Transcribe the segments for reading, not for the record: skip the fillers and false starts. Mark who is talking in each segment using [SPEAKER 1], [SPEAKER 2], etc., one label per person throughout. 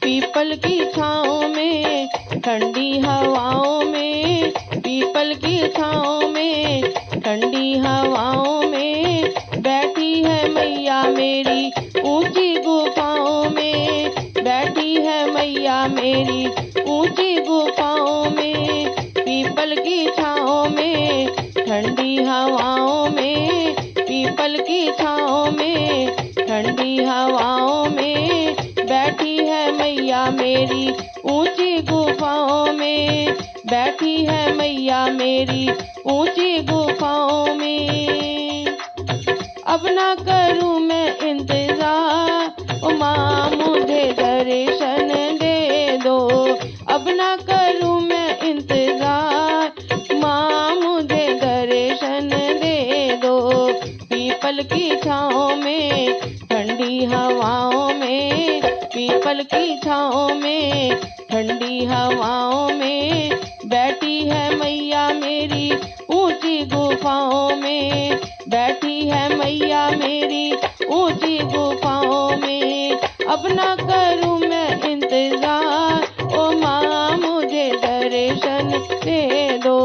[SPEAKER 1] People की छाँव में, ठंडी हवाओं में, पीपल की छाँव में, ठंडी हवाओं में, बैठी है मैया मेरी ऊंची गुफाओं में, बैठी है मैया मेरी ऊंची गुफाओं में। पीपल की छाँव में, ठंडी हवाओं में, पीपल की छाँव में, ठंडी हवाओं में, बैठी है मैया मेरी ऊंची गुफाओं में, बैठी है मैया मेरी ऊंची गुफाओं में। अब ना करूं मैं इंतजार, ओ माँ मुझे दर्शन दे दो। अब ना करूं मैं इंतजार, माँ मुझे दर्शन दे दो। पीपल की छाँव में, ठंडी हवाओं में, पीपल की छाँव में, ठंडी हवाओं में, बैठी है मैया मेरी ऊंची गुफाओं में, बैठी है मैया मेरी ऊंची गुफाओं में। अब ना करूं मैं इंतजार, ओ माँ मुझे दर्शन दे दो।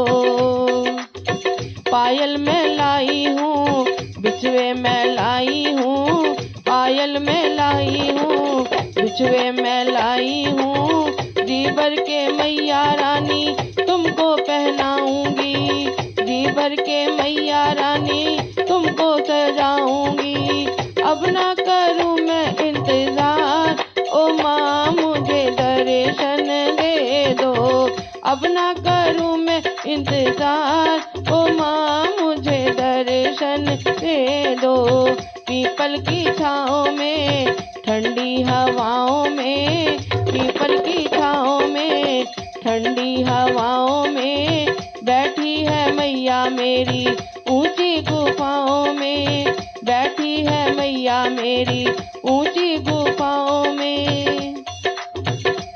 [SPEAKER 1] पायल में लाई हूँ, बिछुए में लाई हूँ, पायल में लाई हूँ, बिछुए में लाई हूँ। जी भर के मैया रानी तुमको पहनाऊंगी, जी भर के मैया रानी तुमको सजाऊंगी। अब ना करूं मैं इंतजार, ओ माँ मुझे दर्शन दे दो। अब ना करूं मैं इंतजार, ओ माँ मुझे दर्शन दे दो। पीपल की छाँव में, ठंडी हवाओं में, पीपल की छाँव में, ठंडी हवाओं में, बैठी है मैया मेरी ऊंची गुफाओं में, बैठी है मैया मेरी ऊंची गुफाओं में।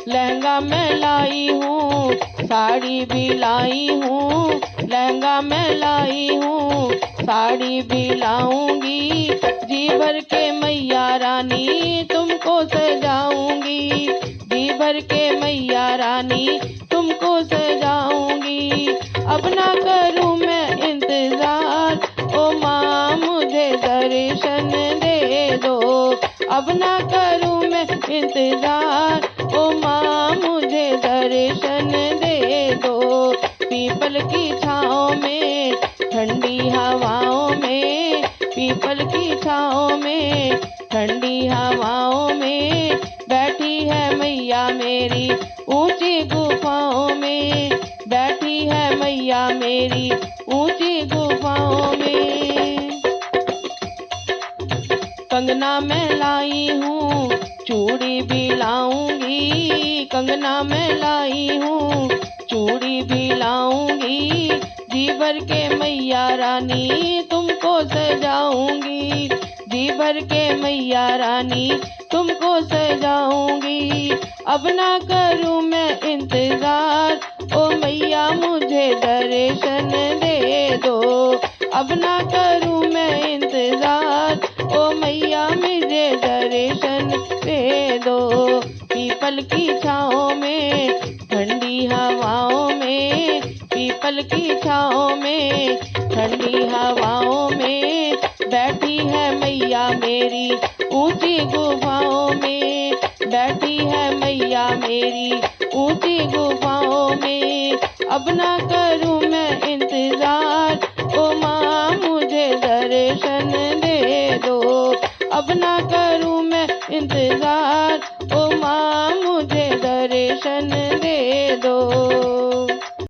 [SPEAKER 1] लहंगा मैं लाई हूँ, साड़ी भी लाई हूँ, लहंगा मैं लाई हूँ, साड़ी भी लाऊंगी। जी भर के मैया रानी तुमको सजाऊंगी, जी भर के मैया रानी तुमको सजाऊंगी। अब ना करूं मैं इंतजार, ओ माँ मुझे दर्शन दे दो। अब ना करूं मैं इंतजार, ओ माँ मुझे दर्शन दे दो। पीपल की छाँव में, ठंडी हवाओं में, पीपल की छाँव में, ठंडी हवाओं में, बैठी है मैया मेरी ऊंची गुफाओं में, बैठी है मैया मेरी ऊंची गुफाओं में। कंगना मैं लाई हूँ, चूड़ी भी लाऊंगी, कंगना मैं लाई हूँ, चूड़ी भी लाऊंगी। जी भर के मैया रानी तुमको सजाऊंगी, जी भर के मैया रानी तुमको सजाऊंगी। अब ना करूं मैं इंतजार, ओ मैया मुझे दर्शन दे दो। अब ना करूं मैं इंतजार, ओ मैया मुझे दर्शन दे दो। पीपल की छाँव में, ठंडी हवाओं में, पीपल की छाँव में, ठंडी हवाओं में, बैठी है मैया मेरी ऊंची गुफाओं में, बैठी है मैया मेरी ऊंची गुफाओं में। अब ना करूं मैं इंतजार, ओ माँ मुझे दर्शन दे दो। अब ना करूं मैं इंतजार,